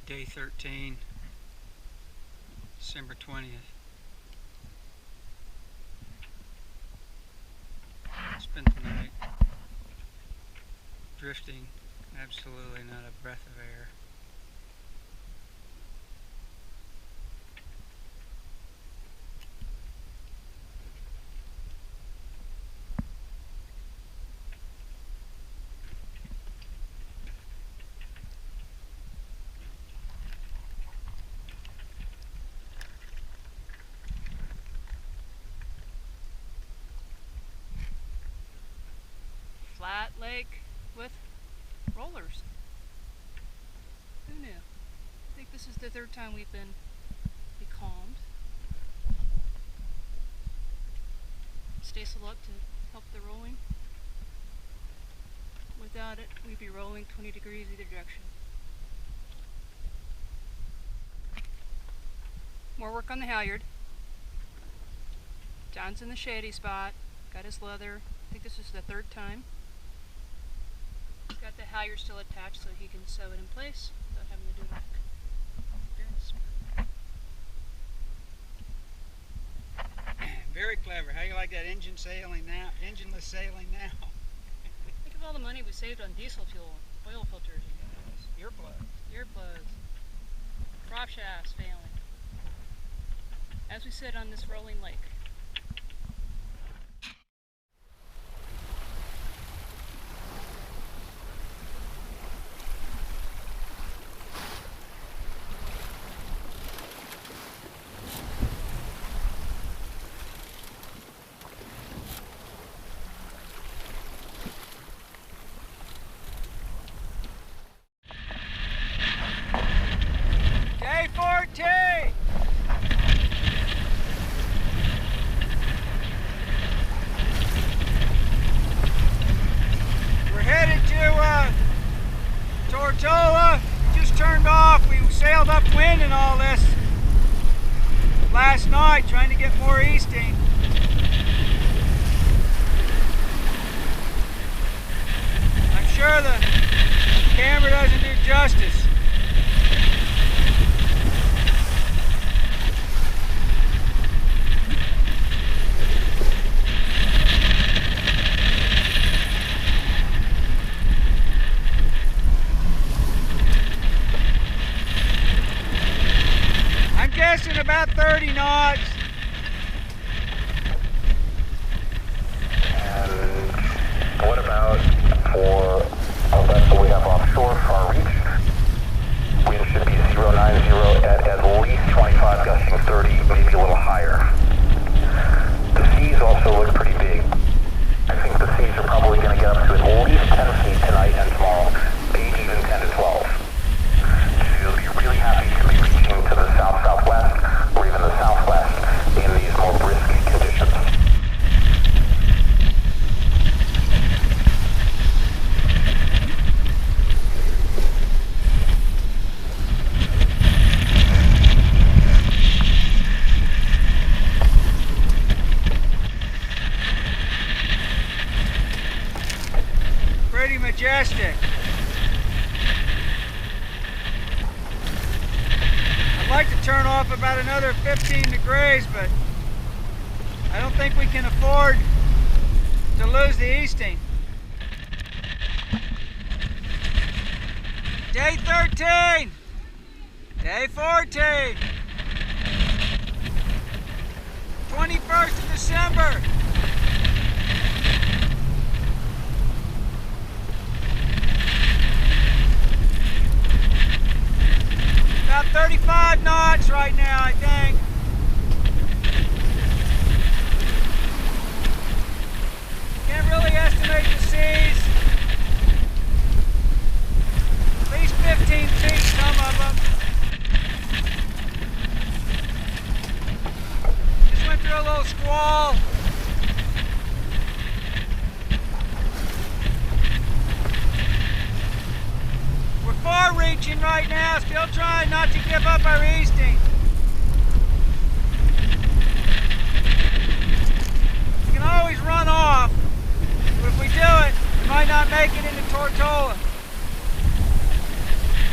Day 13, December 20th. Spent the night drifting, absolutely not a breath of air. Flat lake with rollers. Who knew? I think this is the third time we've been becalmed. Stay still up to help the rolling. Without it, we'd be rolling 20 degrees either direction. More work on the halyard. John's in the shady spot. Got his leather. I think this is the third time. He's got the halyard still attached so he can sew it in place without having to do that. Very clever. How do you like that engine sailing now? Engineless sailing now. Think of all the money we saved on diesel fuel, oil filters, earplugs, prop shafts failing. As we sit on this rolling lake. Day 14! We're headed to Tortola. Just turned off. We sailed upwind and all this last night, trying to get more easting. I'm sure the camera doesn't do justice. I'm guessing about 30 knots. And what about for a vessel we have offshore, far reach? Wind should be 090 at least 25, gusting 30, maybe a little higher. The seas also look pretty big. I think the seas are probably going to get up to at least 10 feet tonight and tomorrow, maybe even 10 to 12. So you'll be really happy to be reaching to the south-southwest or even the southwest in these more brisk conditions. Pretty majestic. I'd like to turn off about another 15 degrees, but I don't think we can afford to lose the easting. Day 13, day 14, 21st of December. About 35 knots right now, I think. Can't really estimate the seas. At least 15 feet, some of them. Just went through a little squall. We're far reaching right now, still trying not to give up our easting. We can always run off, but if we do it, we might not make it into Tortola.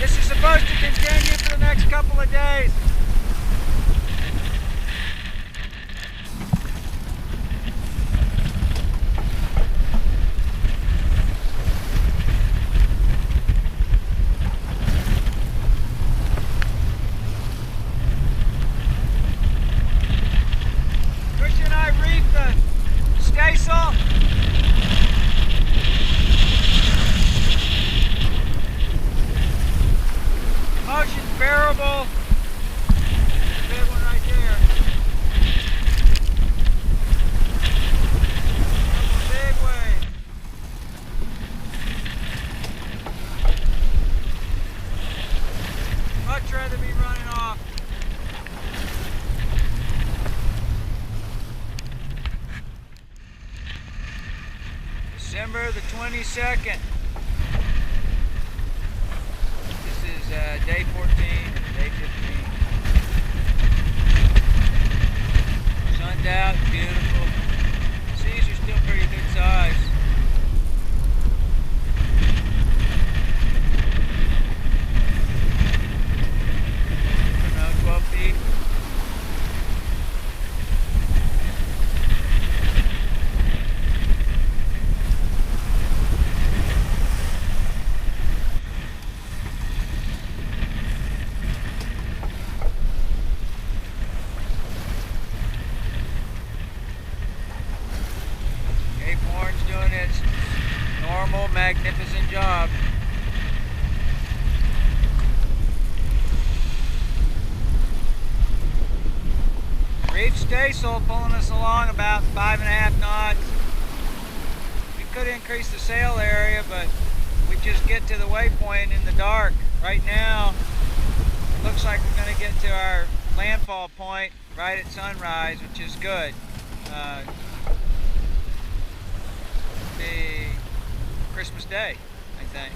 This is supposed to continue for the next couple of days. Tricia and I reefed the staysail. Motion's bearable. Big one right there. Big wave. Much rather be running off. December the 22nd. Day 14, day 15. Sun's out, beautiful. Seas are still pretty good size. I don't know, 12 feet. Doing its normal, magnificent job. Reef staysail pulling us along about 5.5 knots. We could increase the sail area, but we just get to the waypoint in the dark. Right now, it looks like we're going to get to our landfall point right at sunrise, which is good. Christmas Day, I think.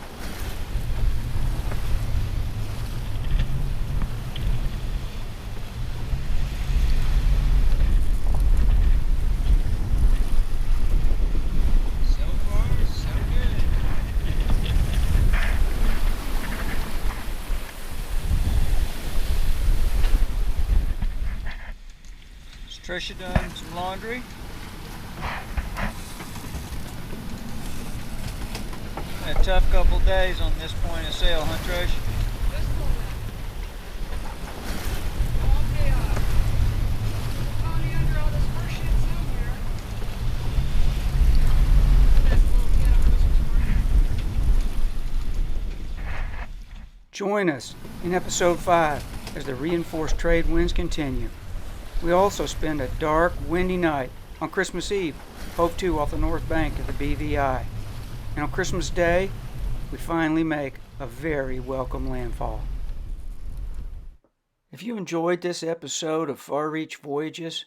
So far, so good. Is Tricia doing some laundry? A tough couple days on this point of sail, huh, Trish? Just a little bit. All chaos. There's a pony under all this horse shit somewhere. That's a little piano Christmas party. Join us in episode 5 as the reinforced trade winds continue. We also spend a dark, windy night on Christmas Eve, hove to off the north bank of the BVI. And on Christmas Day, we finally make a very welcome landfall. If you enjoyed this episode of Far Reach Voyages,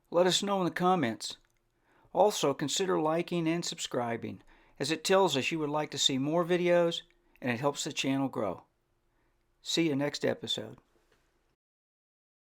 let us know in the comments. Also, consider liking and subscribing, as it tells us you would like to see more videos and it helps the channel grow. See you next episode.